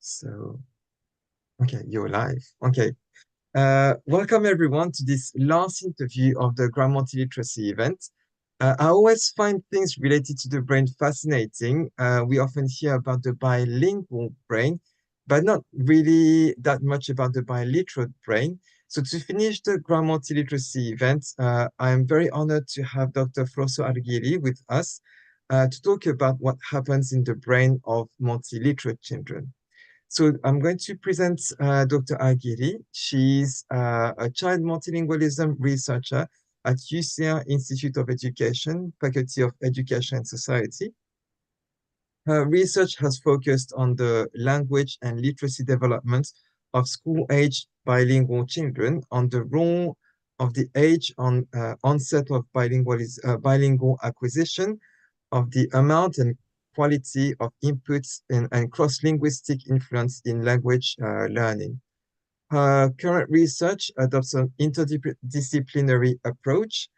So, okay, you're live. Okay. Welcome everyone to this last interview of the Multi-Literacy event. I always find things related to the brain fascinating. We often hear about the bilingual brain, but not really that much about the biliterate brain. So to finish the Multi-Literacy event, I am very honored to have Dr. Froso Argyri with us to talk about what happens in the brain of multi-literate children. So I'm going to present Dr. Argyri. She's a child multilingualism researcher at UCL Institute of Education, Faculty of Education and Society. Her research has focused on the language and literacy development of school-age bilingual children, on the role of the age on onset of bilingual acquisition, of the amount and quality of inputs and cross-linguistic influence in language learning. Her current research adopts an interdisciplinary approach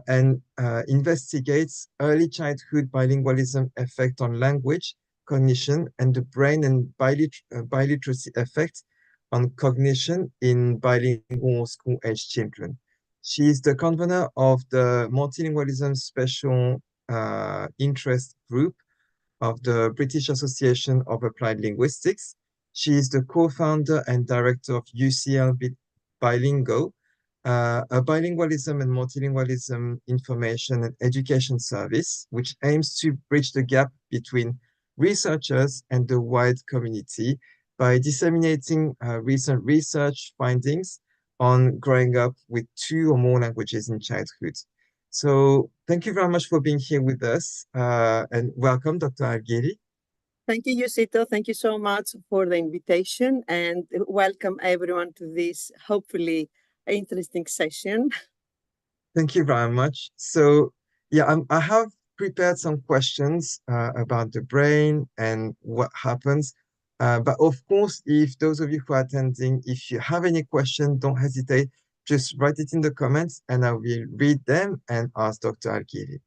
and investigates early childhood bilingualism effect on language, cognition, and the brain and biliteracy effect on cognition in bilingual school-age children. She is the convener of the Multilingualism Special Interest Group of the British Association of Applied Linguistics. She is the co-founder and director of UCL Bilingo, a bilingualism and multilingualism information and education service, which aims to bridge the gap between researchers and the wide community by disseminating recent research findings on growing up with two or more languages in childhood. So thank you very much for being here with us and welcome, Dr. Argyri. Thank you, Yusito. Thank you so much for the invitation and welcome everyone to this hopefully interesting session. Thank you very much. So yeah, I have prepared some questions about the brain and what happens. But of course, if those of you who are attending, if you have any question, don't hesitate. Just write it in the comments and I will read them and ask Dr. Argyri.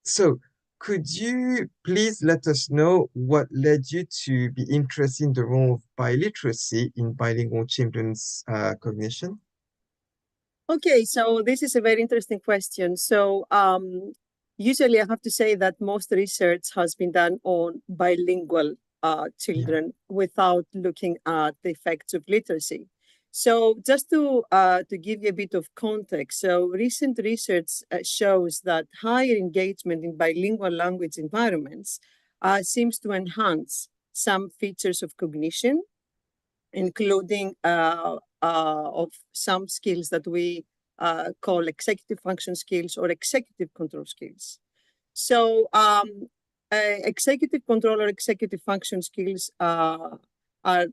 So could you please let us know what led you to be interested in the role of biliteracy in bilingual children's cognition? Okay, so this is a very interesting question. So usually I have to say that most research has been done on bilingual children without looking at the effects of literacy. So just to give you a bit of context, so recent research shows that higher engagement in bilingual language environments seems to enhance some features of cognition, including of some skills that we call executive function skills or executive control skills. So executive control or executive function skills are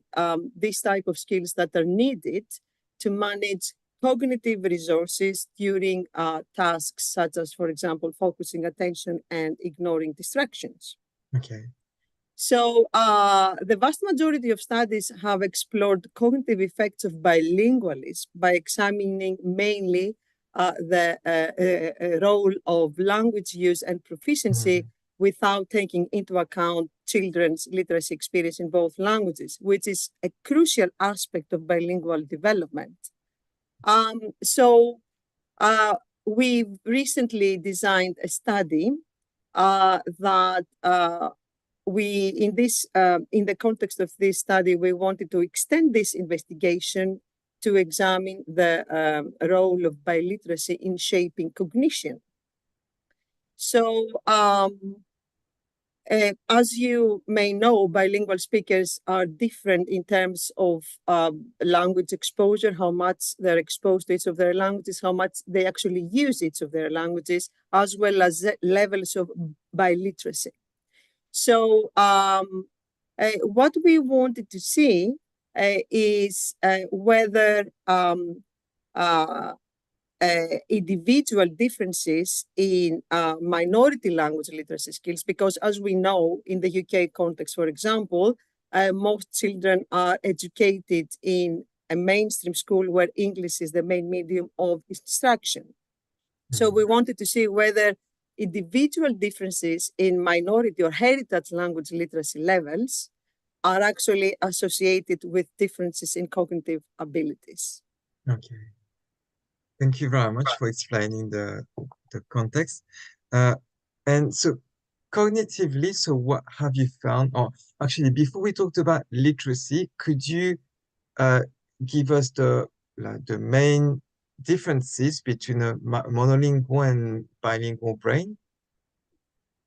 these type of skills that are needed to manage cognitive resources during tasks such as, for example, focusing attention and ignoring distractions. Okay. So the vast majority of studies have explored cognitive effects of bilingualism by examining mainly the role of language use and proficiency without taking into account children's literacy experience in both languages, which is a crucial aspect of bilingual development. So we've recently designed a study that in the context of this study, we wanted to extend this investigation to examine the role of biliteracy in shaping cognition. So, as you may know, bilingual speakers are different in terms of language exposure, how much they're exposed to each of their languages, how much they actually use each of their languages, as well as levels of biliteracy. So what we wanted to see is whether individual differences in minority language literacy skills, because as we know, in the UK context, for example, most children are educated in a mainstream school where English is the main medium of instruction. So we wanted to see whether individual differences in minority or heritage language literacy levels are actually associated with differences in cognitive abilities. Okay. Thank you very much for explaining the context. Uh, and so cognitively, so what have you found? Or actually, before we talked about literacy, could you uh, give us the main differences between a monolingual and bilingual brain?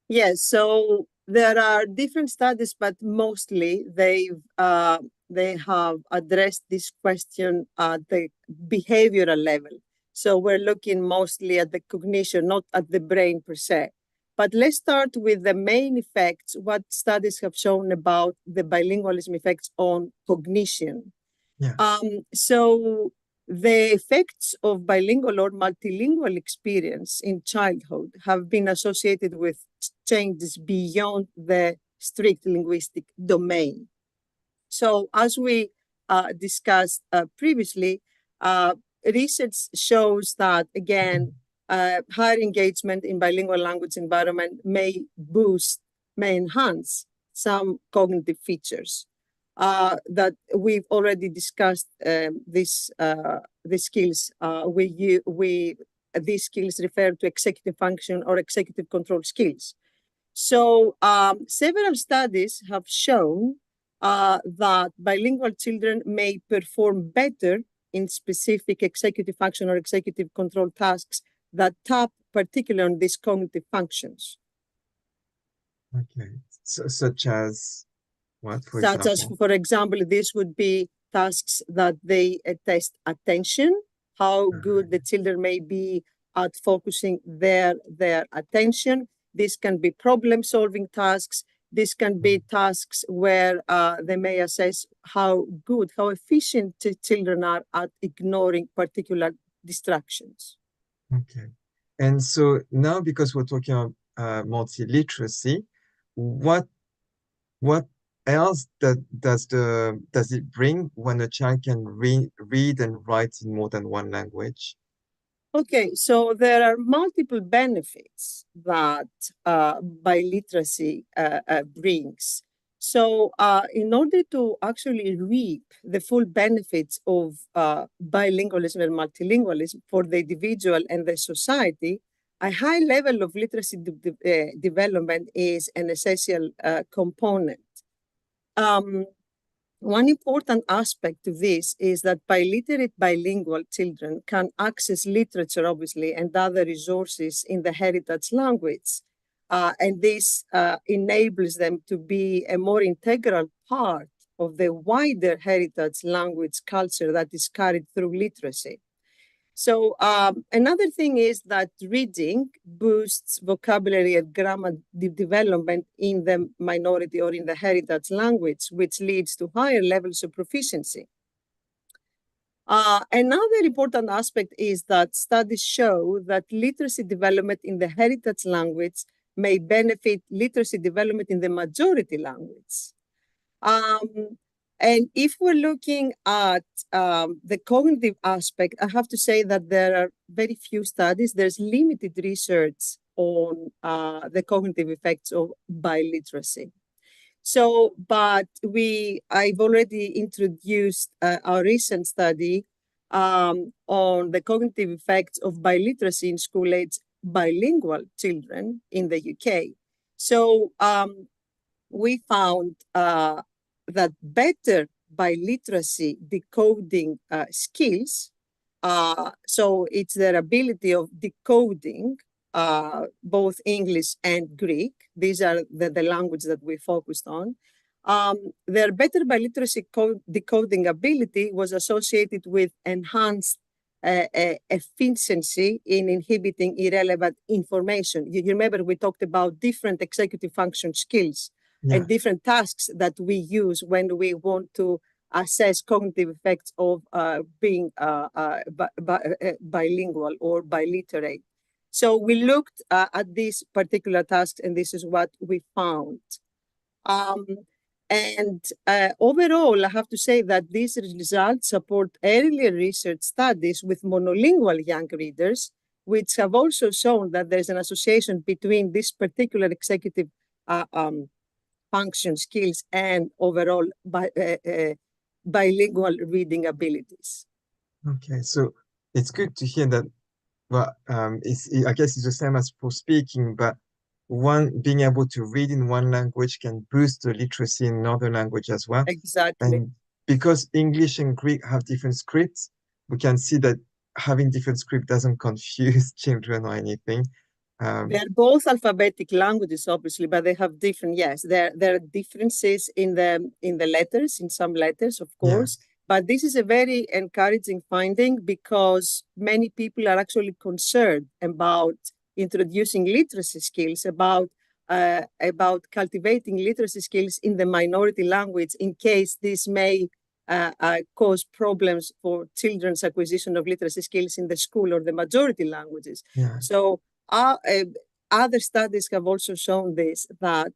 Yes, so there are different studies, but mostly they have addressed this question at the behavioral level. So we're looking mostly at the cognition, not at the brain per se. But let's start with the main effects, what studies have shown about the bilingualism effects on cognition. Yes. So the effects of bilingual or multilingual experience in childhood have been associated with changes beyond the strict linguistic domain. So as we discussed previously, research shows that, again, higher engagement in bilingual language environment may enhance some cognitive features. That we've already discussed these skills. These skills refer to executive function or executive control skills. So several studies have shown that bilingual children may perform better in specific executive function or executive control tasks that tap particularly on these cognitive functions. Okay. So, such as what, for Such as, example? for example, this would be tasks that they test attention, how good the children may be at focusing their attention. This can be problem-solving tasks. This can be tasks where they may assess how good, how efficient children are at ignoring particular distractions. Okay. And so now, because we're talking about multi-literacy, what what else does it bring when a child can read and write in more than one language? Okay, so there are multiple benefits that biliteracy brings. So in order to actually reap the full benefits of bilingualism and multilingualism for the individual and the society, a high level of literacy development is an essential component. One important aspect of this is that biliterate bilingual children can access literature, obviously, and other resources in the heritage language. And this enables them to be a more integral part of the wider heritage language culture that is carried through literacy. So another thing is that reading boosts vocabulary and grammar development in the minority or in the heritage language, which leads to higher levels of proficiency. Another important aspect is that studies show that literacy development in the heritage language may benefit literacy development in the majority language. And if we're looking at the cognitive aspect, I have to say that there are very few studies. There's limited research on the cognitive effects of biliteracy. So, but I've already introduced our recent study on the cognitive effects of biliteracy in school-age bilingual children in the UK. So we found that better biliteracy decoding skills, so it's their ability of decoding both English and Greek. These are the language that we focused on. Their better biliteracy decoding ability was associated with enhanced efficiency in inhibiting irrelevant information. You remember we talked about different executive function skills and different tasks that we use when we want to assess cognitive effects of being bilingual or biliterate. So we looked at these particular tasks, and this is what we found. Overall, I have to say that these results support earlier research studies with monolingual young readers, which have also shown that there's an association between this particular executive function skills and overall bilingual reading abilities. Okay, so it's good to hear that. Well, I guess it's the same as for speaking, but one being able to read in one language can boost the literacy in another language as well. Exactly. And because English and Greek have different scripts, we can see that having different script doesn't confuse children or anything. They're both alphabetic languages, obviously, but they have different. Yes, there are differences in the letters, in some letters, of Yeah, course. But this is a very encouraging finding because many people are actually concerned about introducing literacy skills, about cultivating literacy skills in the minority language in case this may cause problems for children's acquisition of literacy skills in the school or the majority languages. yeah. So other studies have also shown this, that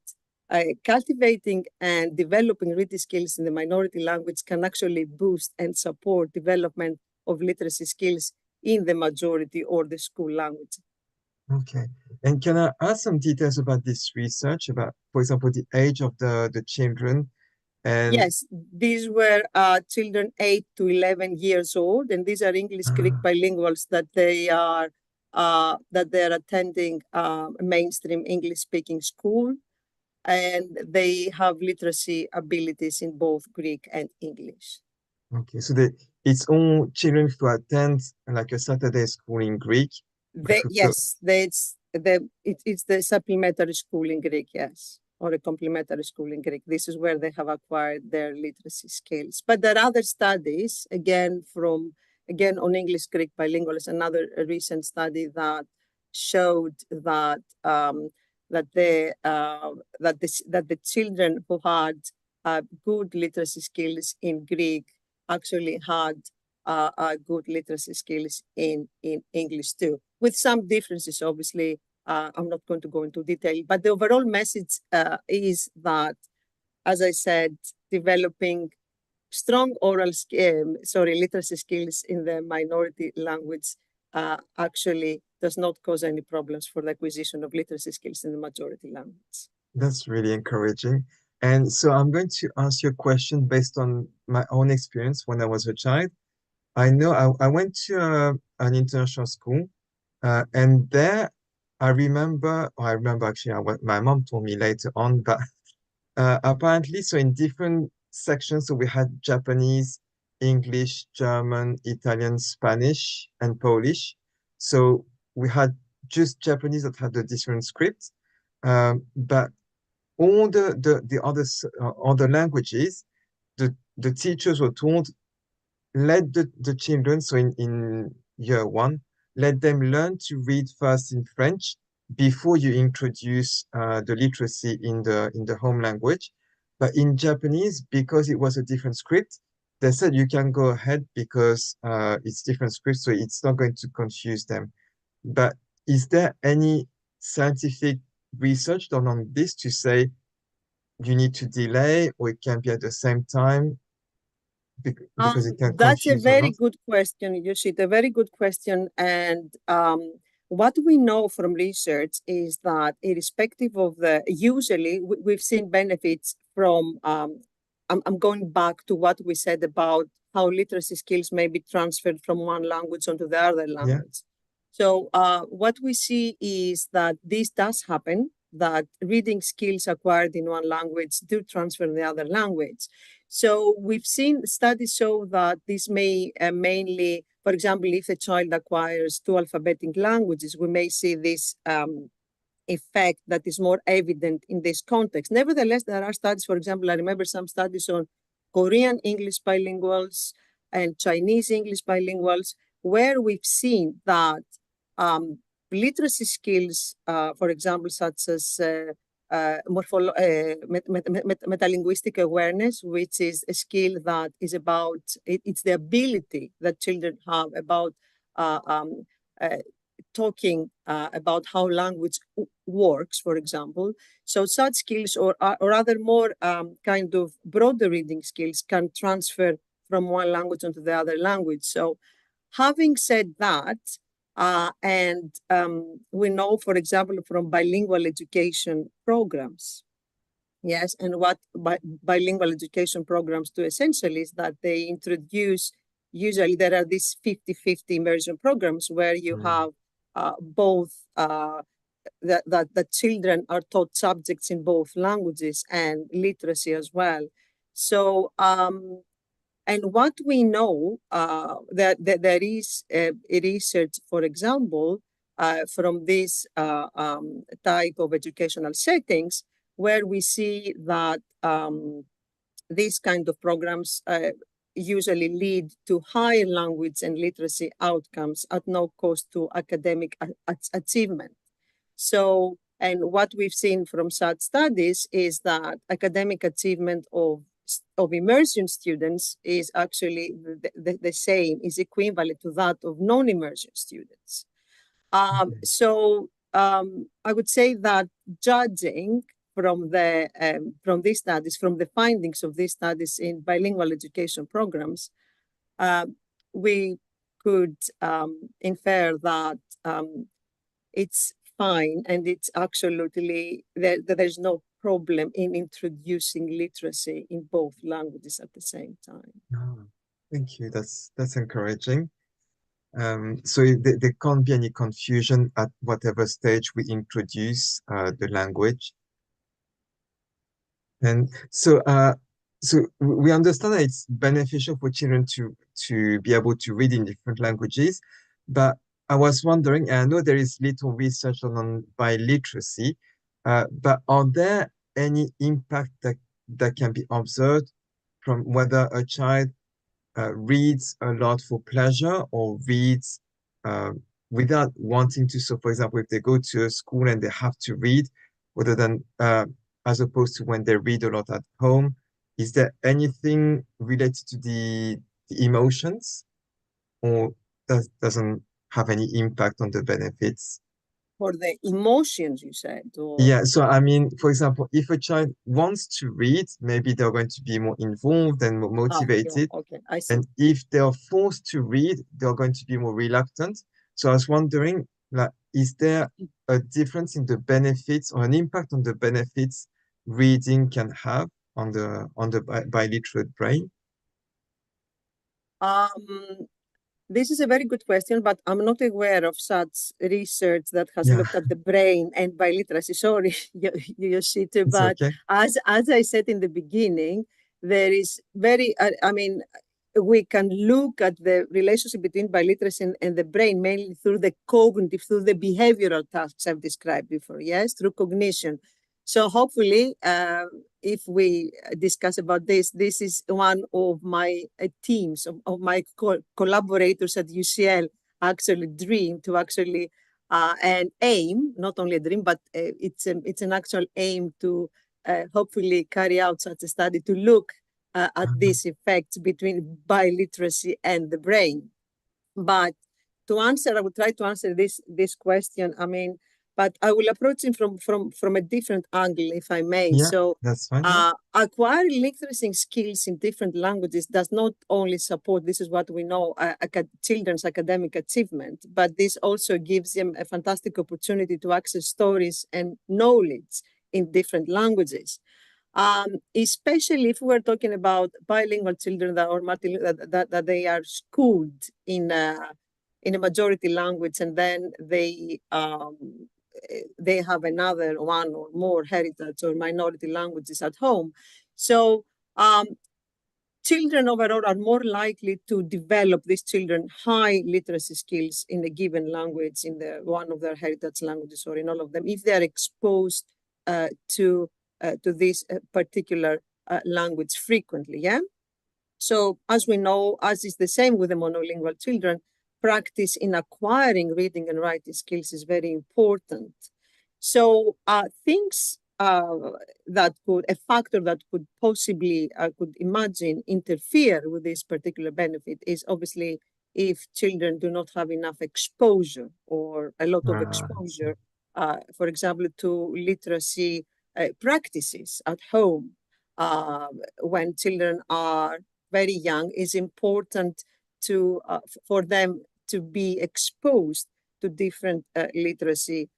cultivating and developing reading skills in the minority language can actually boost and support development of literacy skills in the majority or the school language. Okay. And can I ask some details about this research about, for example, the age of the children and Yes, these were children 8 to 11 years old, and these are English Greek ah, bilinguals that they are attending a mainstream English speaking school, and they have literacy abilities in both Greek and English. okay. So it's all children who attend like a Saturday school in Greek, but who go, It's the supplementary school in Greek, yes, or a complementary school in Greek. This is where they have acquired their literacy skills. But there are other studies, again on English Greek bilinguals, another recent study that showed that that the children who had good literacy skills in Greek actually had good literacy skills in English too, with some differences, obviously. I'm not going to go into detail, but the overall message is that, as I said, developing strong literacy skills in the minority language actually does not cause any problems for the acquisition of literacy skills in the majority language. that's really encouraging. And so I'm going to ask you a question based on my own experience when I was a child. I know I went to an international school, and there I remember actually, my mom told me later on, but apparently, so in different sections, so we had Japanese, English, German, Italian, Spanish, and Polish. So we had just Japanese that had a different script, but all other languages, the teachers were told, let the children, so in year one, let them learn to read first in French before you introduce the literacy in the home language. But in Japanese, because it was a different script, they said you can go ahead because it's different script, so it's not going to confuse them. But is there any scientific research done on this to say you need to delay or it can be at the same time because it can That's a confuse a very lot? good question, Yoshit, a very good question. And what we know from research is that irrespective of usually we've seen benefits from, I'm going back to what we said about how literacy skills may be transferred from one language onto the other Yeah. language. So what we see is that this does happen, that reading skills acquired in one language do transfer in the other language. So we've seen studies show that this may mainly, for example, if a child acquires two alphabetic languages, we may see this effect that is more evident in this context. Nevertheless, there are studies, for example, I remember some studies on Korean English bilinguals and Chinese English bilinguals, where we've seen that literacy skills, for example, such as metalinguistic awareness, which is a skill that is about, it's the ability that children have about uh, um, uh, talking about how language works, for example. So such skills or other more kind of broader reading skills can transfer from one language onto the other language. So having said that, we know, for example, from bilingual education programs Yes, and what bilingual education programs do essentially is that they introduce, usually there are these 50-50 immersion programs where you have both, that the children are taught subjects in both languages and literacy as well. So, and what we know, that there is research, for example, from this type of educational settings, where we see that these kind of programs usually lead to higher language and literacy outcomes at no cost to academic achievement. So, and what we've seen from such studies is that academic achievement of immersion students is actually the same, is equivalent to that of non-immersion students. So I would say that judging from these studies, from the findings of these studies in bilingual education programs, we could infer that it's fine and it's absolutely that there's no problem in introducing literacy in both languages at the same time. Oh, thank you. That's encouraging. So there can't be any confusion at whatever stage we introduce the language. And so we understand that it's beneficial for children to be able to read in different languages, but I was wondering, and I know there is little research on biliteracy, but are there any impact that can be observed from whether a child reads a lot for pleasure or reads uh, without wanting to? So, for example, if they go to a school and they have to read, rather than as opposed to when they read a lot at home, is there anything related to the emotions, or doesn't have any impact on the benefits? For the emotions, you said, or Yeah, so I mean, for example, if a child wants to read, maybe they're going to be more involved and more yeah, motivated. okay, I see. And if they're forced to read, they're going to be more reluctant. So I was wondering, like, is there a difference in the benefits or an impact on the benefits reading can have on the biliterate brain? Um, this is a very good question, but I'm not aware of such research that has Yeah, looked at the brain and biliteracy. Sorry, Yoshito, it's but okay. as I said in the beginning, there is very, I mean, we can look at the relationship between biliteracy and the brain mainly through the cognitive, through the behavioral tasks I've described before, yes, through cognition. So hopefully, if we discuss about this, this is one of my teams, of my collaborators at UCL actually dream to actually, and aim, not only a dream, but it's an actual aim to hopefully carry out such a study to look at these effects between biliteracy and the brain. But to answer, I would try to answer this question. I mean, but I will approach it from a different angle, if I may. Yeah, So, that's fine. Yeah. acquiring literacy skills in different languages does not only support, this is what we know, children's academic achievement, but this also gives them a fantastic opportunity to access stories and knowledge in different languages. Especially if we're talking about bilingual children that they are schooled in a majority language, and then they have another one or more heritage or minority languages at home. So children overall are more likely to develop, these children, high literacy skills in a given language, in the one of their heritage languages or in all of them, if they are exposed to this particular language frequently. Yeah. So as we know, as is the same with the monolingual children, practice in acquiring reading and writing skills is very important. So things that could, a factor that could possibly, could imagine interfere with this particular benefit is obviously if children do not have enough exposure or a lot of exposure, for example, to literacy practices at home. When children are very young, is important to for them to be exposed to different literacy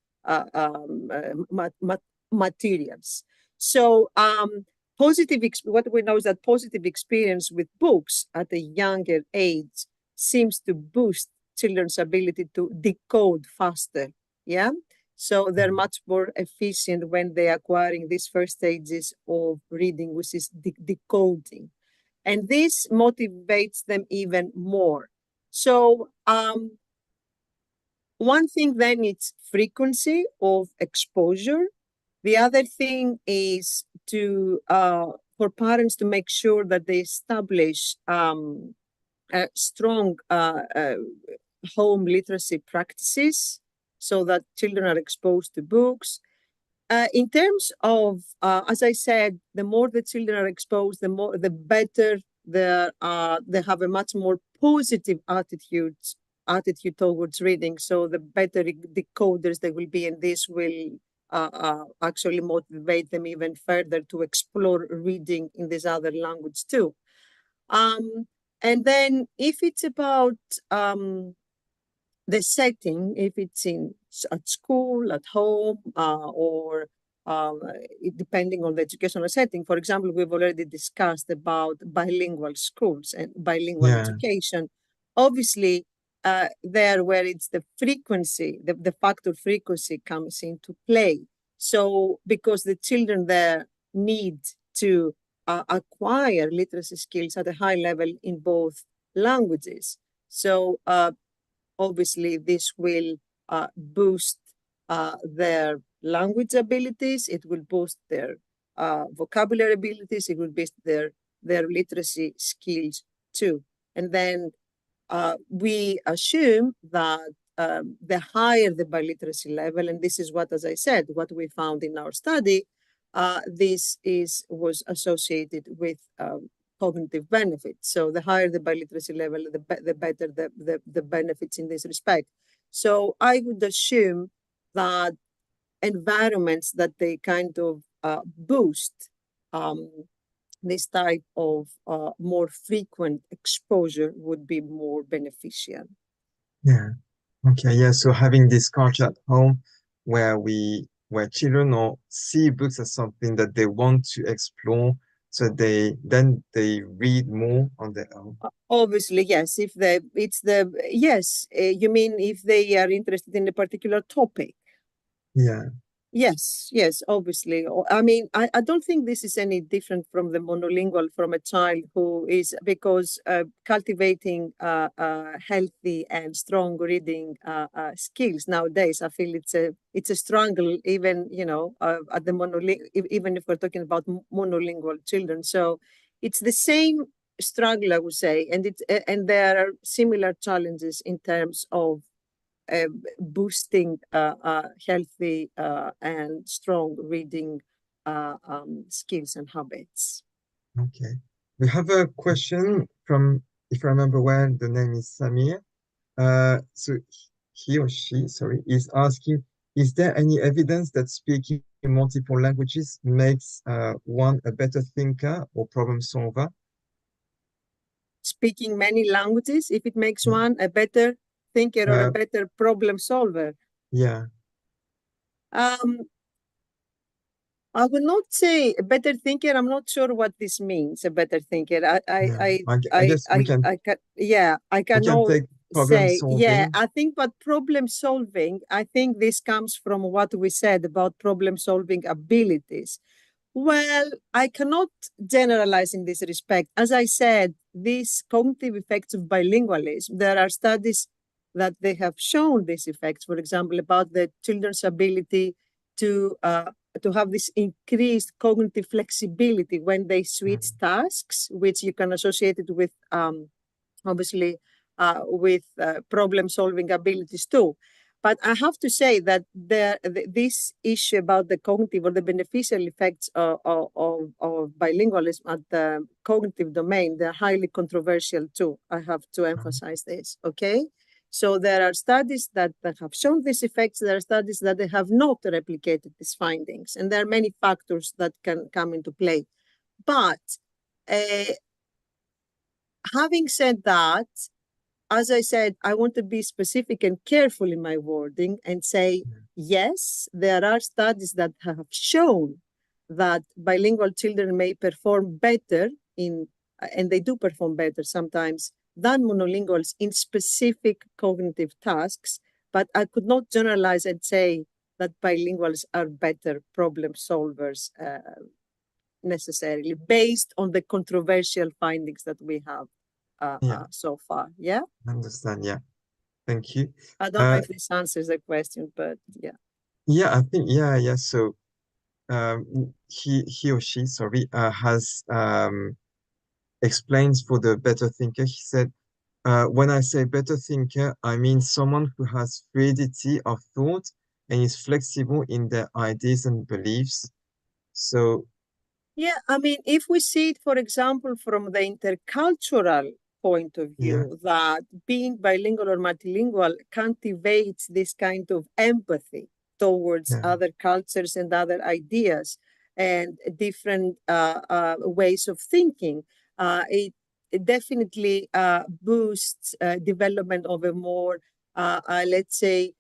materials. So what we know is that positive experience with books at a younger age seems to boost children's ability to decode faster. Yeah. So they're much more efficient when they're acquiring these first stages of reading, which is decoding. And this motivates them even more. So one thing then is frequency of exposure. The other thing is for parents to make sure that they establish strong home literacy practices so that children are exposed to books. In terms of, as I said, the more the children are exposed, the better they have a much more positive attitude towards reading. So the better decoders they will be, and this will actually motivate them even further to explore reading in this other language too. And then if it's about the setting, if it's at school, at home, or depending on the educational setting. For example, we've already discussed about bilingual schools and bilingual education. Obviously, there where it's the frequency, the factor frequency comes into play. So because the children there need to acquire literacy skills at a high level in both languages. So obviously, this will boost their language abilities. It will boost their vocabulary abilities. It will boost their literacy skills too. And then we assume that the higher the biliteracy level, and this is what, as I said, what we found in our study, this was associated with cognitive benefits. So the higher the biliteracy level, the better the benefits in this respect. So I would assume that environments that they kind of boost this type of more frequent exposure would be more beneficial. Yeah. Okay. Yeah. So having this culture at home where children or see books as something that they want to explore, so they read more on their own. Obviously, yes. You mean if they are interested in a particular topic? Yeah. Yes, obviously. I mean, I don't think this is any different from the monolingual from a child who is, because cultivating healthy and strong reading skills nowadays, I feel it's a struggle, even, at the even if we're talking about monolingual children. So it's the same struggle, I would say, and there are similar challenges in terms of boosting healthy and strong reading skills and habits. Okay. We have a question from, if I remember well, the name is Samir. So he or she, sorry, is asking, is there any evidence that speaking multiple languages makes one a better thinker or problem solver? Speaking many languages, if it makes Yeah. one a better thinker or a better problem solver? Yeah. I would not say a better thinker. I'm not sure what this means, a better thinker. I guess we can I cannot take problem say. Yeah, solving. I think, but problem solving, I think this comes from what we said about problem solving abilities. Well, I cannot generalize in this respect. As I said, these cognitive effects of bilingualism, there are studies that they have shown these effects, for example, about the children's ability to have this increased cognitive flexibility when they switch tasks, which you can associate it with, obviously, with problem-solving abilities too. But I have to say that this issue about the cognitive or the beneficial effects of bilingualism at the cognitive domain, they're highly controversial too. I have to emphasize this, okay? So there are studies that have shown these effects. There are studies that they have not replicated these findings. And there are many factors that can come into play. But having said that, as I said, I want to be specific and careful in my wording and say, yes, there are studies that have shown that bilingual children may perform better in, and they do perform better sometimes, than monolinguals in specific cognitive tasks, but I could not generalize and say that bilinguals are better problem solvers necessarily, based on the controversial findings that we have Yeah, so far. Yeah, I understand. Yeah, thank you. I don't know Uh, if this answers the question, but yeah. yeah, I think yeah. So he or she, sorry, has explains for the better thinker. He said, when I say better thinker, I mean someone who has fluidity of thought and is flexible in their ideas and beliefs. So Yeah, I mean, if we see it, for example, from the intercultural point of yeah, view, that being bilingual or multilingual cultivates this kind of empathy towards yeah, other cultures and other ideas and different ways of thinking. It definitely boosts development of a more, let's say,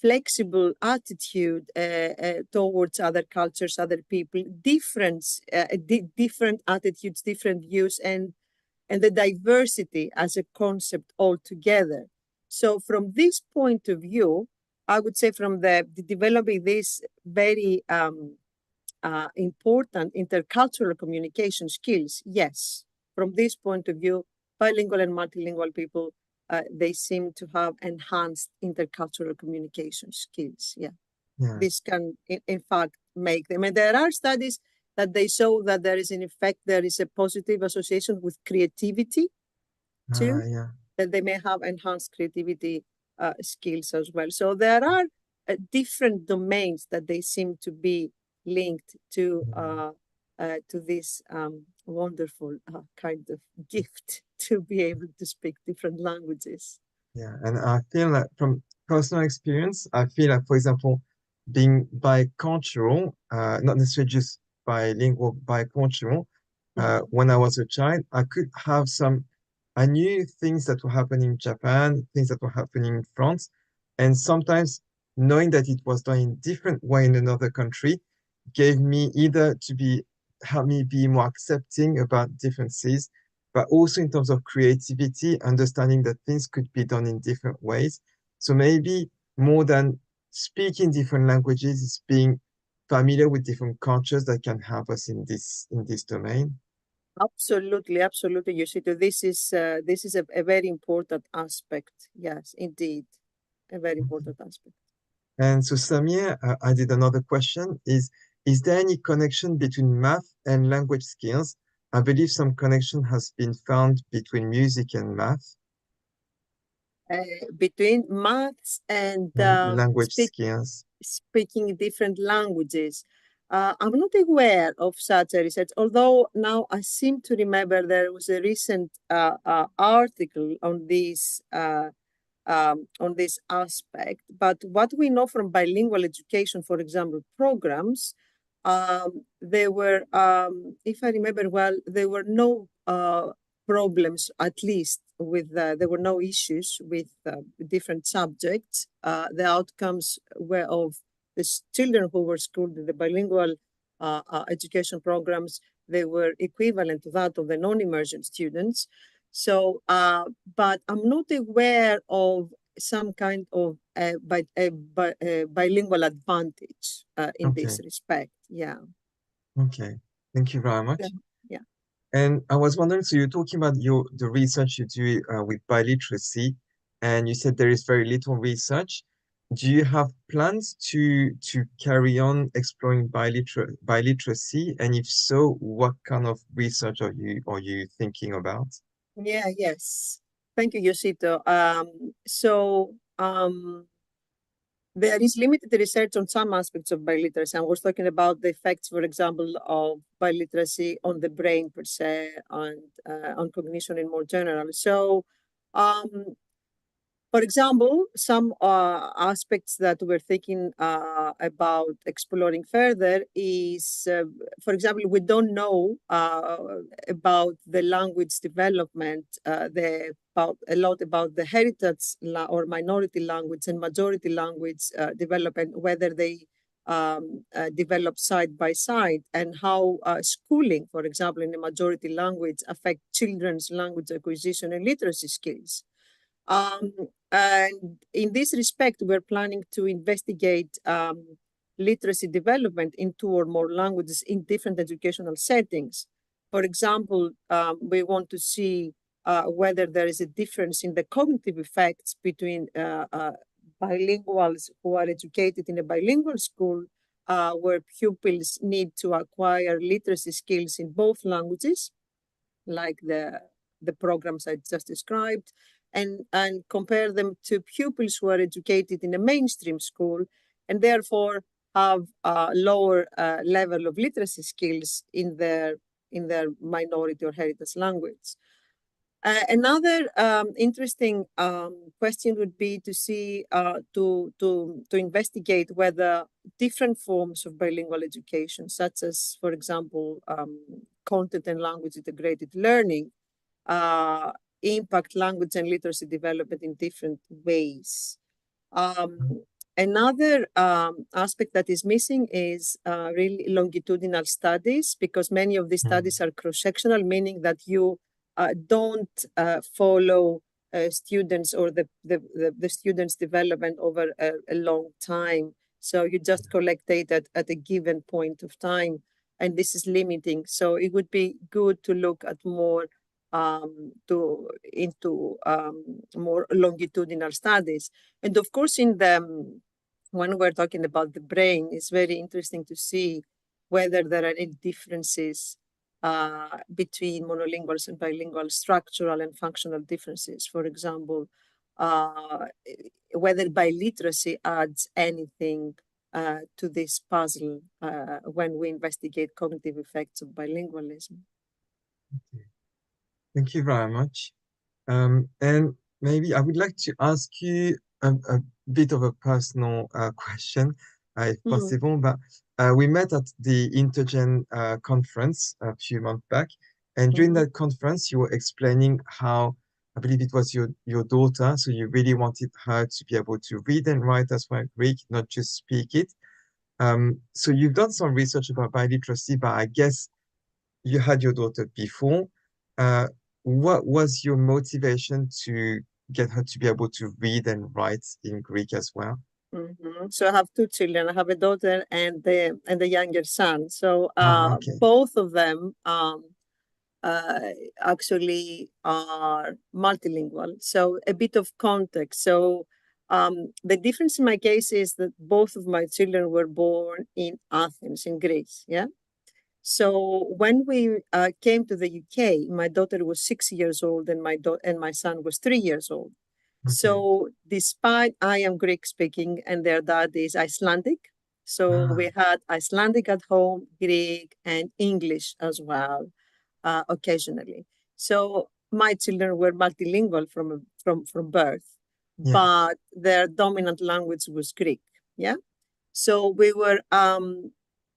flexible attitude towards other cultures, other people, different attitudes, different views, and the diversity as a concept altogether. So from this point of view, I would say from the developing this very important intercultural communication skills, yes, from this point of view, bilingual and multilingual people, they seem to have enhanced intercultural communication skills. Yeah, yeah, this can, in fact, make them. And there are studies that they show that there is, in effect, there is a positive association with creativity too, yeah, that they may have enhanced creativity skills as well. So there are different domains that they seem to be linked yeah, to this wonderful kind of gift to be able to speak different languages. yeah. And I feel like from personal experience, I feel like, for example, being bicultural, not necessarily just bilingual, bicultural, Mhm. when I was a child, I could have some, I knew things that were happening in Japan, things that were happening in France, and sometimes knowing that it was done in different way in another country gave me either to be, help me be more accepting about differences, but also in terms of creativity, understanding that things could be done in different ways. So maybe more than speaking different languages, is being familiar with different cultures that can help us in this domain. Absolutely, absolutely, Yoshito. This is a very important aspect. Yes, indeed, a very Okay. important aspect. And so Samir, I did another question is there any connection between math and language skills? I believe some connection has been found between music and math Between maths and and language skills. speaking different languages. I'm not aware of such a research, although now I seem to remember there was a recent article on this aspect. But what we know from bilingual education, for example, programs, there were, if I remember well, there were no problems, at least with, there were no issues with different subjects. The outcomes were of the children who were schooled in the bilingual education programs, they were equivalent to that of the non-immersion students. So, but I'm not aware of some kind of bilingual advantage in this Okay, respect. Yeah. okay. Thank you very Yeah. much. Yeah. And I was wondering, so you're talking about the research you do with biliteracy, and you said there is very little research. Do you have plans to carry on exploring biliteracy? And if so, what kind of research are you thinking about? Yeah. Yes. Thank you, Yoshito. There is limited research on some aspects of biliteracy. I was talking about the effects, for example, of biliteracy on the brain per se and on cognition in more general. So, um, for example, some aspects that we're thinking about exploring further is, for example, we don't know about the language development, about a lot about the heritage or minority language and majority language development, whether they developed side by side, and how schooling, for example, in a majority language, affect children's language acquisition and literacy skills. And in this respect, we're planning to investigate literacy development in 2 or more languages in different educational settings. For example, we want to see whether there is a difference in the cognitive effects between bilinguals who are educated in a bilingual school, where pupils need to acquire literacy skills in both languages, like the programs I just described, and compare them to pupils who are educated in a mainstream school and therefore have a lower level of literacy skills in their minority or heritage language. Another interesting question would be to see to investigate whether different forms of bilingual education, such as, for example, content and language integrated learning, impact language and literacy development in different ways. Another aspect that is missing is really longitudinal studies, because many of these studies are cross-sectional, meaning that you don't follow students or the students' development over a long time. So you just collect data at a given point of time, and this is limiting. So it would be good to look at more into more longitudinal studies. And of course, when we're talking about the brain, it's very interesting to see whether there are any differences between monolinguals and bilingual, structural and functional differences. For example, whether biliteracy adds anything to this puzzle when we investigate cognitive effects of bilingualism. Okay. Thank you very much. And maybe I would like to ask you a bit of a personal question, if possible. But we met at the Intergen conference a few months back, and during that conference, you were explaining how, I believe it was your daughter, so you really wanted her to be able to read and write as well Greek, not just speak it. So you've done some research about biliteracy, but I guess you had your daughter before. What was your motivation to get her to be able to read and write in Greek as well? So I have 2 children. I have a daughter and a younger son. So Okay. both of them actually are multilingual. So a bit of context. So the difference in my case is that both of my children were born in Athens, in Greece. Yeah. So when we came to the UK, my daughter was 6 years old and my son was 3 years old. Okay. So despite I am Greek speaking and their dad is Icelandic, so we had Icelandic at home, Greek and English as well, occasionally. So my children were multilingual from birth, but their dominant language was Greek. Yeah. So we were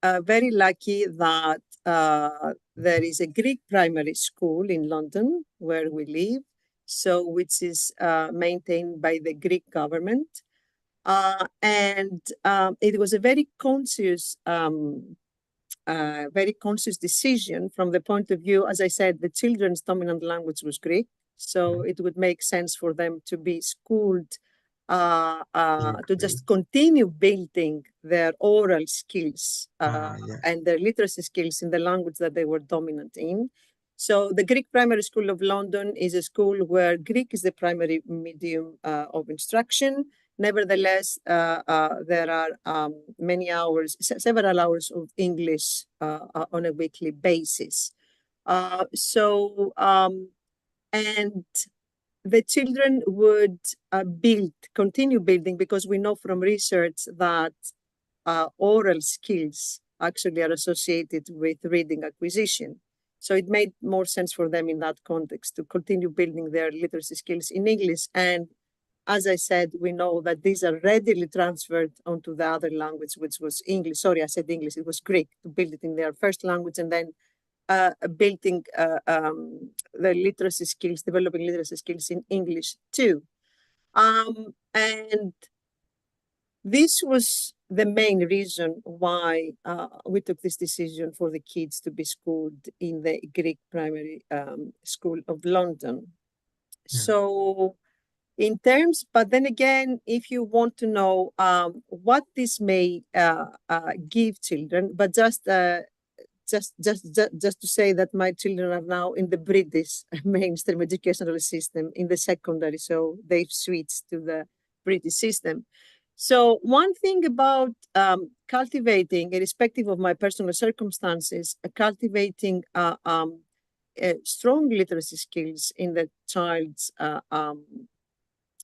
very lucky that there is a Greek primary school in London where we live, so which is maintained by the Greek government. And it was a very conscious decision from the point of view, as I said, the children's dominant language was Greek, so it would make sense for them to be schooled to just continue building their oral skills and their literacy skills in the language that they were dominant in. So the Greek Primary School of London is a school where Greek is the primary medium of instruction. Nevertheless, there are several hours of English on a weekly basis. And the children would continue building, because we know from research that oral skills actually are associated with reading acquisition. So it made more sense for them in that context to continue building their literacy skills in English. And as I said, we know that these are readily transferred onto the other language, which was English. Sorry, I said English. It was Greek, to build it in their first language and then building the literacy skills, developing literacy skills in English too. And this was the main reason why we took this decision for the kids to be schooled in the Greek primary school of London. Yeah. So in terms, but then again, if you want to know what this may give children, but just to say that my children are now in the British mainstream educational system in the secondary, so they've switched to the British system. So one thing about cultivating, irrespective of my personal circumstances, cultivating strong literacy skills in the child's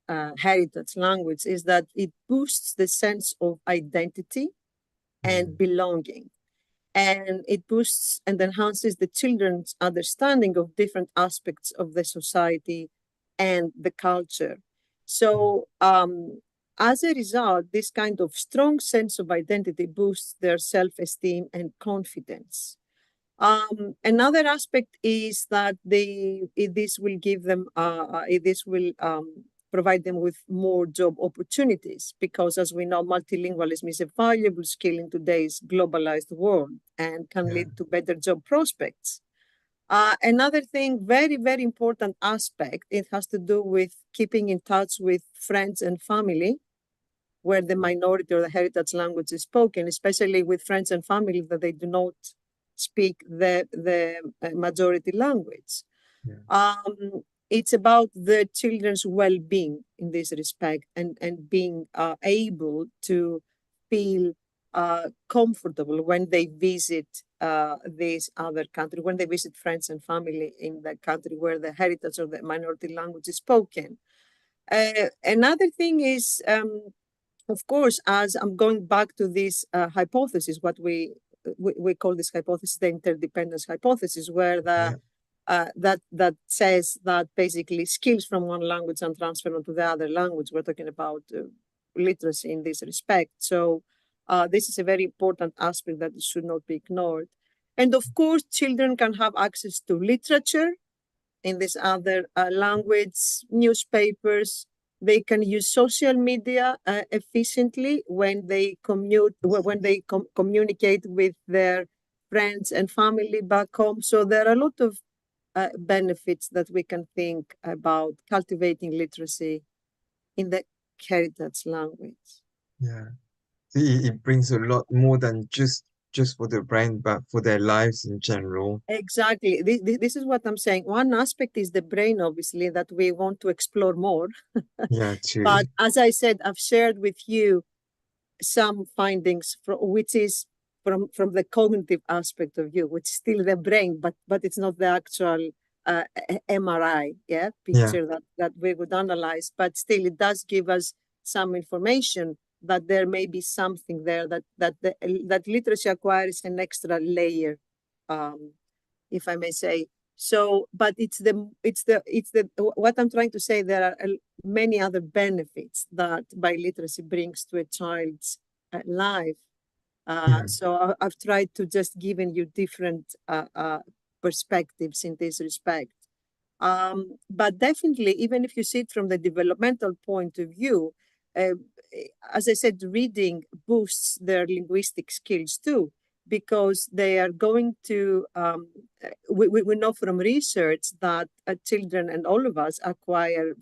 heritage language is that it boosts the sense of identity and belonging. And it boosts and enhances the children's understanding of different aspects of the society and the culture. So as a result, this kind of strong sense of identity boosts their self-esteem and confidence. Another aspect is that this will give them, this will provide them with more job opportunities, because as we know, multilingualism is a valuable skill in today's globalized world and can lead to better job prospects. Another thing, very, very important aspect, it has to do with keeping in touch with friends and family where the minority or the heritage language is spoken, especially with friends and family that they do not speak the majority language. It's about the children's well-being in this respect, and being able to feel comfortable when they visit this other country, when they visit friends and family in the country where the heritage or the minority language is spoken. Another thing is, of course, as I'm going back to this hypothesis, what we call this hypothesis the interdependence hypothesis, where that says that basically skills from one language are transferred onto the other language. We're talking about literacy in this respect. So this is a very important aspect that should not be ignored. And of course, children can have access to literature in this other language, newspapers. They can use social media efficiently when they communicate with their friends and family back home. So there are a lot of benefits that we can think about cultivating literacy in the heritage language. Yeah. It brings a lot more than just for the brain, but for their lives in general. Exactly. This is what I'm saying. One aspect is the brain, obviously, that we want to explore more. Yeah, true. But as I said, I've shared with you some findings which is from the cognitive aspect of view, which is still the brain, but it's not the actual MRI picture that we would analyze. But still, it does give us some information that there may be something there that literacy acquires an extra layer, if I may say. So, but it's the what I'm trying to say. There are many other benefits that biliteracy brings to a child's life. So I've tried to just given you different perspectives in this respect. But definitely, even if you see it from the developmental point of view, as I said, reading boosts their linguistic skills too, because they are going to, we know from research that children and all of us acquire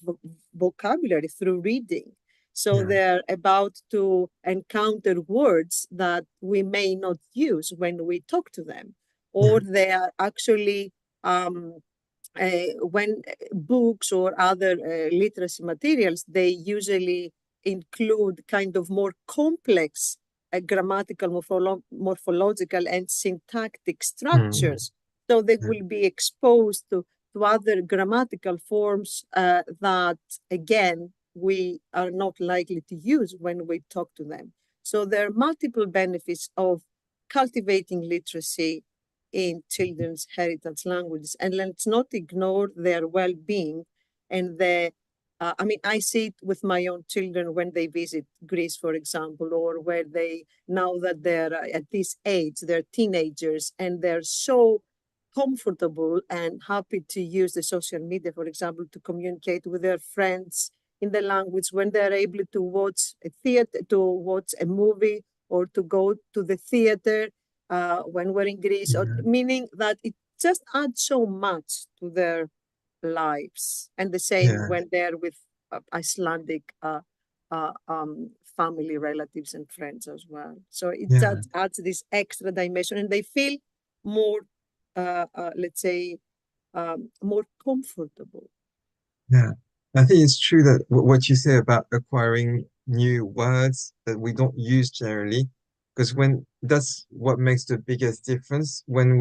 vocabulary through reading. So they're about to encounter words that we may not use when we talk to them, or they are actually, when books or other literacy materials, they usually include kind of more complex grammatical, morphological, and syntactic structures. So they will be exposed to other grammatical forms that, again, we are not likely to use when we talk to them. So there are multiple benefits of cultivating literacy in children's heritage languages. And let's not ignore their well-being and I see it with my own children when they visit Greece, for example, or where now that they're at this age, they're teenagers, and they're so comfortable and happy to use the social media, for example, to communicate with their friends in the language when they're able to watch a theater, to watch a movie, or to go to the theater when we're in Greece, or, meaning that it just adds so much to their lives. And the same Yeah, when they're with Icelandic family, relatives, and friends as well. So it yeah, just adds this extra dimension, and they feel more, let's say, more comfortable. yeah. I think it's true that what you say about acquiring new words that we don't use generally, because when that's what makes the biggest difference when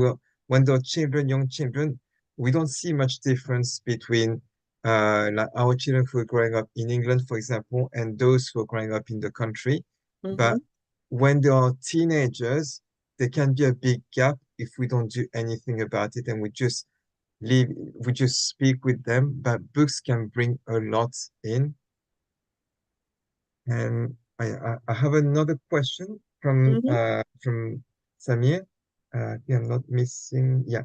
they're children, young children, we don't see much difference between like our children who are growing up in England, for example, and those who are growing up in the country. Mm-hmm. But when they are teenagers, there can be a big gap if we don't do anything about it and leave, we just speak with them, but books can bring a lot in. And I have another question Mm-hmm. from Samir. Yeah, I'm not missing. Yeah.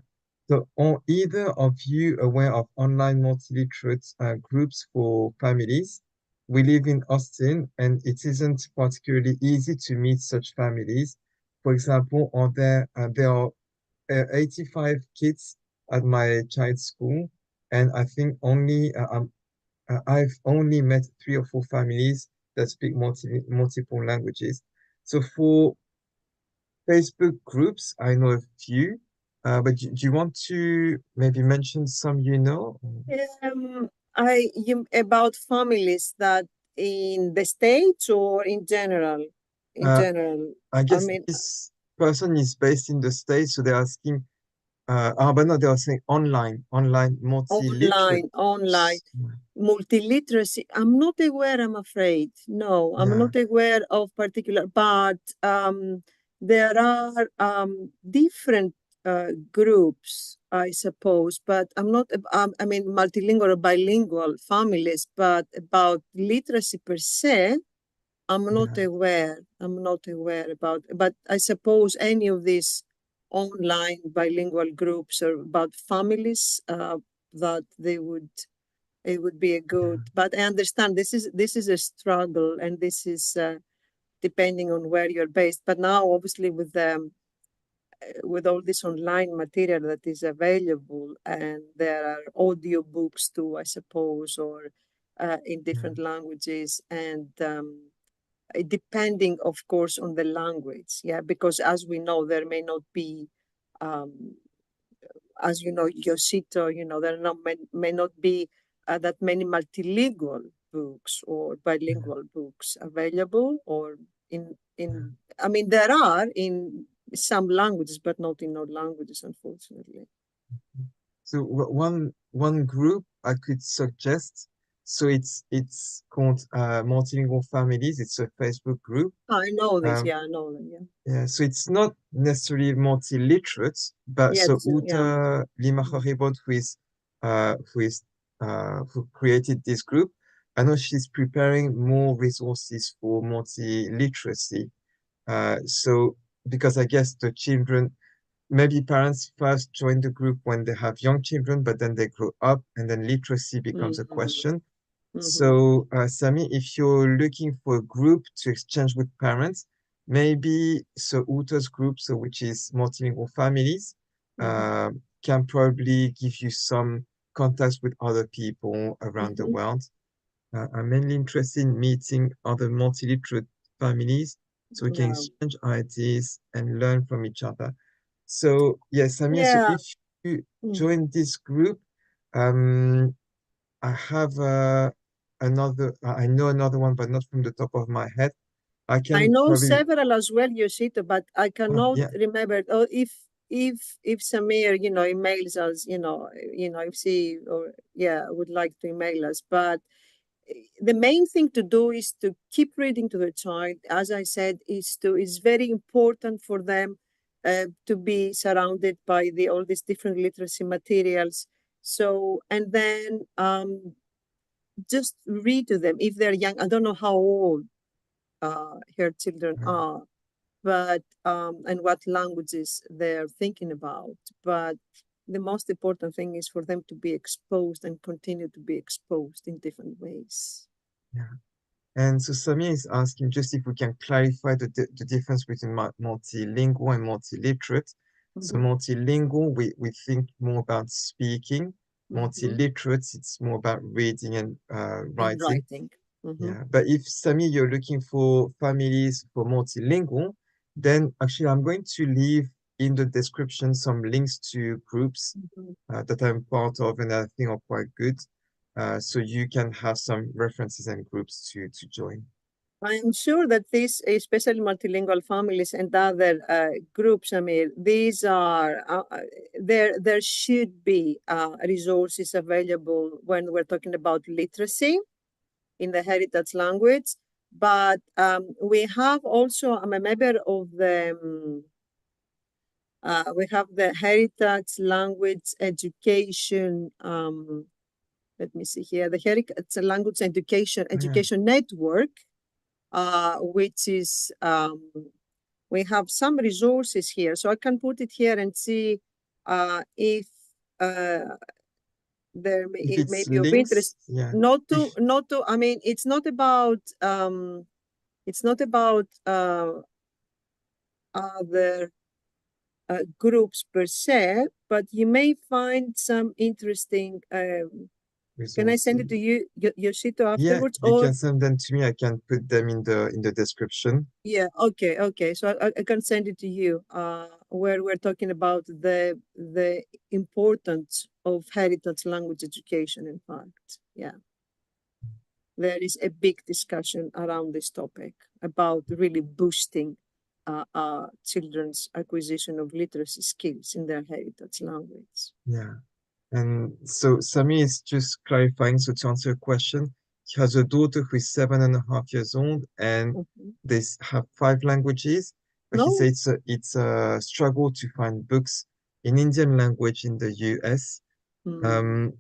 So, are either of you aware of online multi-literate groups for families? We live in Austin, and it isn't particularly easy to meet such families. For example, there are 85 kids at my child's school, and I think I've only met 3 or 4 families that speak multiple languages. So for Facebook groups, I know a few, but do you want to maybe mention some you know? About families that in the States or in general? In Uh, general, I I guess mean, this person is based in the States, so they're asking, but no, they are saying online multi-literate online. groups. Multiliteracy, I'm not aware, I'm afraid. No, I'm Yeah, not aware of particular, but there are different groups, I suppose, but I'm not, I mean, multilingual or bilingual families, but about literacy per se, I'm not yeah, aware. I'm not aware about, but I suppose any of these online bilingual groups are about families that they would, it would be a good, but I understand this is a struggle, and this is depending on where you're based. But now obviously with all this online material that is available, and there are audio books too, I suppose, or in yeah, different languages, and depending of course on the language, yeah, because as we know there may not be um, as you know, Yosito, there not, may not be that many multilingual books or yeah, bilingual books available, or yeah. I mean, there are in some languages, but not in all languages, unfortunately. So one group I could suggest. So it's called Multilingual Families. It's a Facebook group. I know this, Um, yeah, I know them, yeah. yeah, so it's not necessarily multi-literate, but Yeah, so yeah. Uta Mhm. Limaharibot, who created this group, I know she's preparing more resources for multi-literacy. So because I guess the children, maybe parents first join the group when they have young children, but then they grow up and then literacy becomes a Mhm. question. Mhm. So, Sami, if you're looking for a group to exchange with parents, maybe so Uta's group, so which is multilingual families, Mhm. can probably give you some contacts with other people around the Mhm. world. I'm mainly interested in meeting other multiliterate families so we can Yeah. exchange ideas and learn from each other. So, yes, Samir, so Yeah. if you Mm. join this group, um, I have I know another one, but not from the top of my head. I I can know probably, several as well, Yosito, but I cannot yeah, remember. Oh, if Samir, emails us, if she or yeah would like to email us, but the main thing to do is to keep reading to the child. As I said, is very important for them to be surrounded by all these different literacy materials. So, and then just read to them if they're young. I don't know how old her children are, but and what languages they're thinking about. But the most important thing is for them to be exposed and continue to be exposed in different ways. Yeah. And so Samir is asking just if we can clarify the difference between multilingual and multiliterate. So Mhm, multilingual, we think more about speaking. mhm. Multiliterate, it's more about reading and And writing. writing. Mhm. Yeah, but if Samir, you're looking for families for multilingual, then actually I'm going to leave in the description some links to groups Mhm. that I'm part of and I think are quite good. So you can have some references and groups to join. I am sure that these, especially multilingual families and other groups, I mean, these are there should be resources available when we're talking about literacy in the heritage language. But we have also, I'm a member of the we have the heritage language education. Let me see here, the heritage language Oh, yeah. education network, which is we have some resources here. So I can put it here and see if If it may it's be of interest. links, yeah. Not If to. I mean, it's not about other groups per se, but you may find some interesting. Can I send it to resources, you, Yoshito, yeah, afterwards? you Or can send them to me. I can put them in the description. yeah, okay. So I can send it to you. Where we're talking about the importance of heritage language education. In fact, yeah, there is a big discussion around this topic about really boosting children's acquisition of literacy skills in their heritage language. Yeah. And so Sami is just clarifying. So to answer your question, he has a daughter who is 7.5 years old, and Mhm. they have 5 languages. But he No. says it's a struggle to find books in Indian language in the US. Hmm. Um,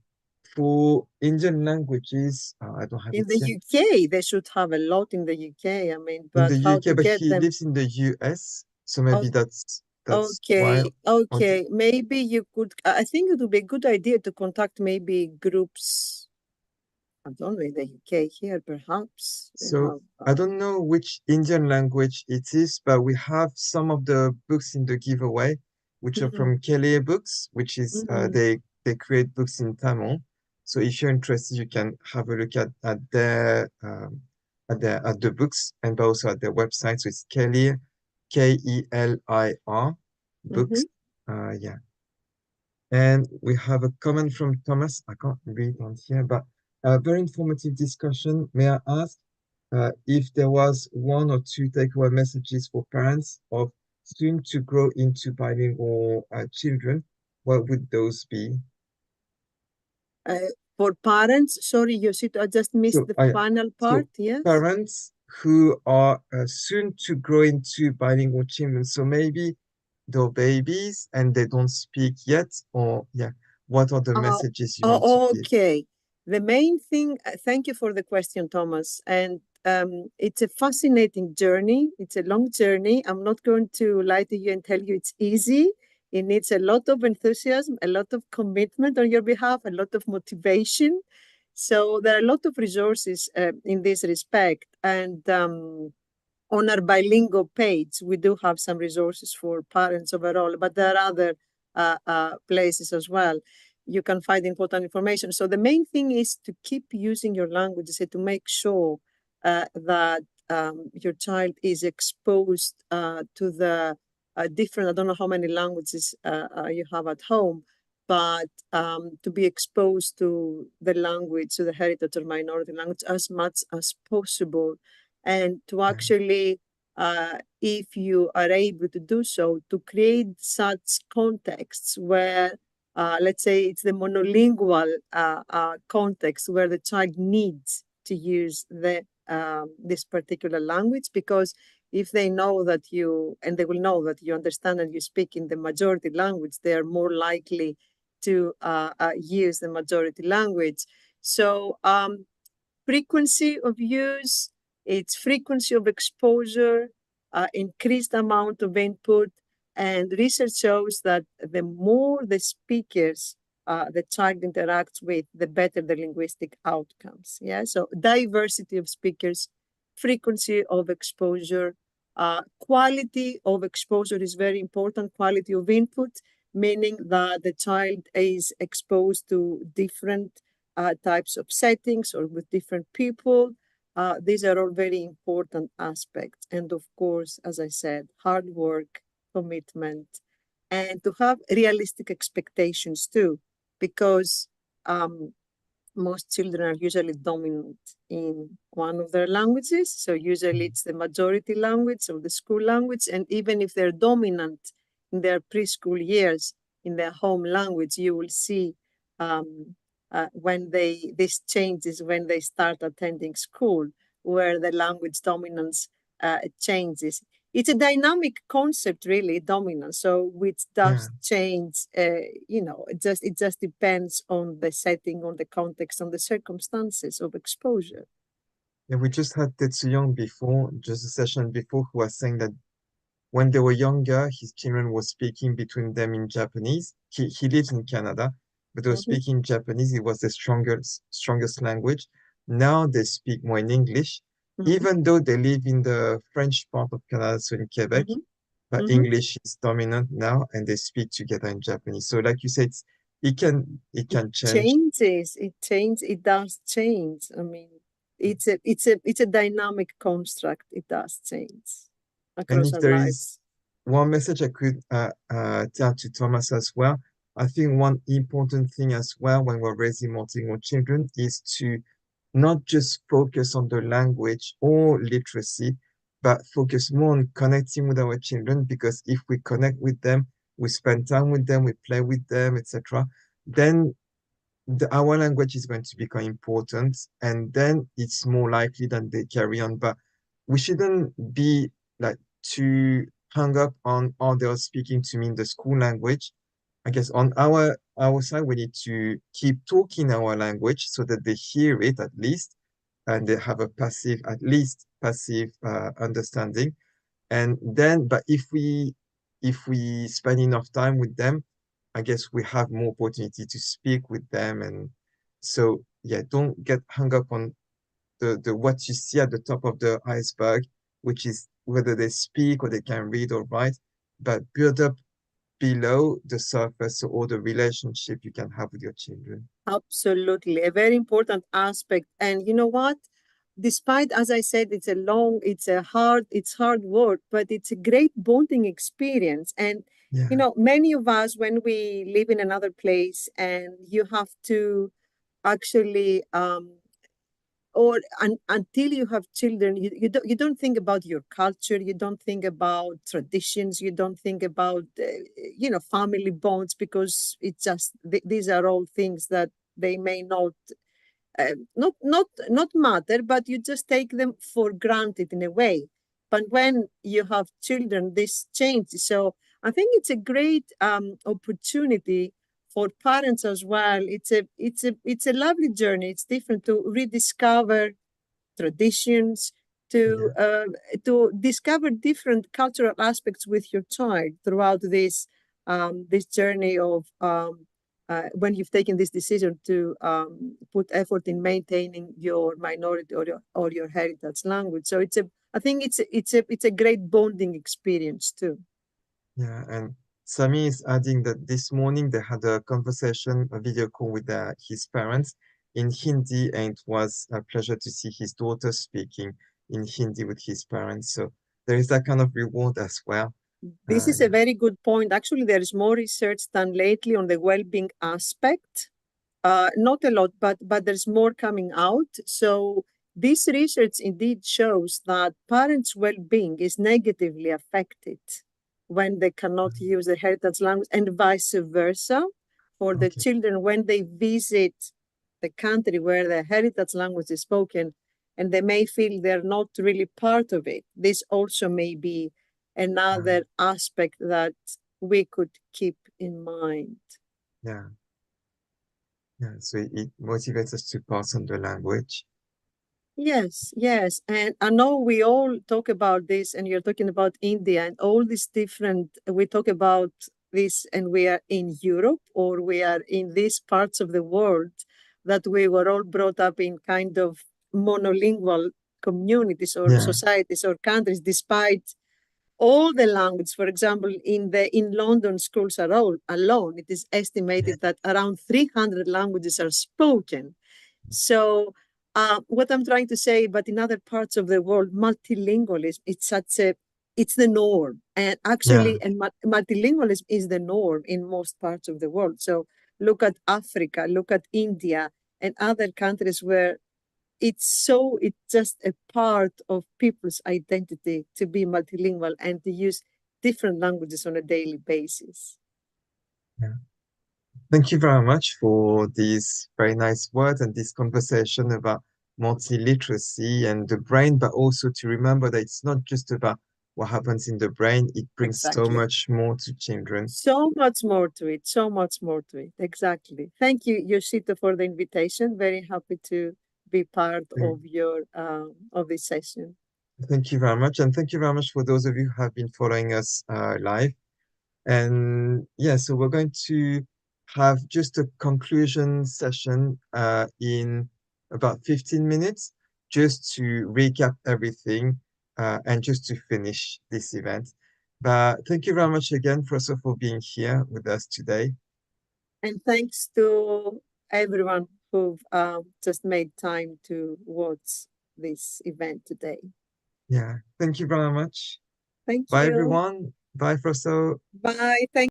for Indian languages, I don't have In it the here. UK, they should have a lot in the UK. I mean, In the but how UK, to but get he them? lives in the US, so maybe that's why. Okay, Or okay. Maybe you could. I think it would be a good idea to contact maybe groups. I don't know in the UK here, perhaps they So have. I don't know which Indian language it is, but we have some of the books in the giveaway, which are Mm, from Kelly Books, which is mm, they create books in Tamil. So if you're interested, you can have a look at the books and also at their website. So it's Kelly, Kelir mhm. books. Yeah. And we have a comment from Thomas. I can't read on here, but a very informative discussion. May I ask if there was one or two takeaway messages for parents of soon to grow into bilingual children? What would those be? For parents, sorry, Yoshito, I just missed So, the yeah. final part. So Yes. parents who are soon to grow into bilingual children. So maybe they're babies and they don't speak yet, or yeah, what are the Uh, messages you want to oh, give? okay. The main thing, thank you for the question, Thomas. And it's a fascinating journey. It's a long journey. I'm not going to lie to you and tell you it's easy. It needs a lot of enthusiasm, a lot of commitment on your behalf, a lot of motivation. So there are a lot of resources in this respect. And on our bilingual page, we do have some resources for parents overall, but there are other places as well. You can find important information. So the main thing is to keep using your language, to make sure that your child is exposed to the different, I don't know how many languages you have at home, but to be exposed to the language, to the heritage or minority language as much as possible, and to Yeah, actually, if you are able to do so, to create such contexts where, let's say, it's the monolingual context where the child needs to use this particular language, because if they know that you, and they will know that you understand and you speak in the majority language, they are more likely to use the majority language. So frequency of use, its frequency of exposure, increased amount of input. And research shows that the more the speakers the child interacts with, the better the linguistic outcomes. Yeah, so diversity of speakers, frequency of exposure, quality of exposure is very important, quality of input, meaning that the child is exposed to different types of settings or with different people. These are all very important aspects. And of course, as I said, hard work, commitment, and to have realistic expectations too, because most children are usually dominant in one of their languages. So usually it's the majority language or the school language. And even if they're dominant in their preschool years in their home language, you will see when this changes when they start attending school, where the language dominance changes. It's a dynamic concept, really, dominance. So which does change, it just depends on the setting, on the context, on the circumstances of exposure. Yeah, we just had Tetsuyoung before, just a session before, who was saying that when they were younger, his children were speaking between them in Japanese. He lives in Canada, but they were speaking Japanese. It was the strongest language. Now they speak more in English, even though they live in the French part of Canada, so in Quebec. But English is dominant now, and they speak together in Japanese. So, like you said, it can change. It does change. I mean, it's a dynamic construct. It does change And across if our there is lives. one message I could tell to Thomas as well, I think one important thing as well when we're raising multilingual children is to not just focus on the language or literacy, but focus more on connecting with our children, because if we connect with them, we spend time with them, we play with them, etc., then our language is going to become important, and then it's more likely that they carry on. But we shouldn't be like too hung up on, oh, they're speaking to me in the school language. I guess on our side, we need to keep talking our language so that they hear it at least, and they have a at least passive understanding. And then, but if we spend enough time with them, I guess we have more opportunity to speak with them. And so, yeah, don't get hung up on the what you see at the top of the iceberg, which is whether they speak or they can read or write, but build up below the surface or the relationship you can have with your children. Absolutely, a very important aspect. And you know what? Despite, as I said, it's hard work, but it's a great bonding experience. And Yeah, many of us, when we live in another place and you have to actually until you have children, you don't think about your culture, you don't think about traditions, you don't think about family bonds, because it's just these are all things that they may not matter, but you just take them for granted in a way. But when you have children, this changes. So I think it's a great opportunity for parents as well. It's a lovely journey. It's different to rediscover traditions, to yeah, discover different cultural aspects with your child throughout this journey of when you've taken this decision to put effort in maintaining your minority or your heritage language. So I think it's a great bonding experience too. yeah. And Sami is adding that this morning they had a conversation, a video call with his parents in Hindi, and it was a pleasure to see his daughter speaking in Hindi with his parents. So there is that kind of reward as well. This is a Yeah, very good point. Actually, there is more research done lately on the well-being aspect. Not a lot, but there's more coming out. So this research indeed shows that parents' well-being is negatively affected when they cannot use the heritage language, and vice versa for the okay. children when they visit the country where the heritage language is spoken, and they may feel they're not really part of it. This also may be another aspect that we could keep in mind. Yeah, yeah. So it motivates us to pass on the language. Yes, yes. And I know we all talk about this, and you're talking about India and all these different, we talk about this and we are in Europe or we are in these parts of the world, that we were all brought up in kind of monolingual communities or Yeah. societies or countries, despite all the language. For example, in London schools alone, it is estimated that around 300 languages are spoken. So what I'm trying to say, but in other parts of the world, multilingualism, it's the norm. And Yeah. actually, multilingualism is the norm in most parts of the world. So look at Africa, look at India and other countries where it's just a part of people's identity to be multilingual and to use different languages on a daily basis. Yeah. Thank you very much for these very nice words and this conversation about multiliteracy and the brain, but also to remember that it's not just about what happens in the brain, it brings so Exactly. much more to children. So much more to it. So much more to it. Exactly. Thank you, Yoshito, for the invitation. Very happy to be part Thank of this session. thank you very much. And thank you very much for those of you who have been following us live. And yeah, so we're going to have just a conclusion session in about 15 minutes, just to recap everything and just to finish this event. But thank you very much again, Froso, for being here with us today. And thanks to everyone who just made time to watch this event today. Yeah, thank you very much. Thank Bye, you. everyone. Bye, Froso. Bye. Thank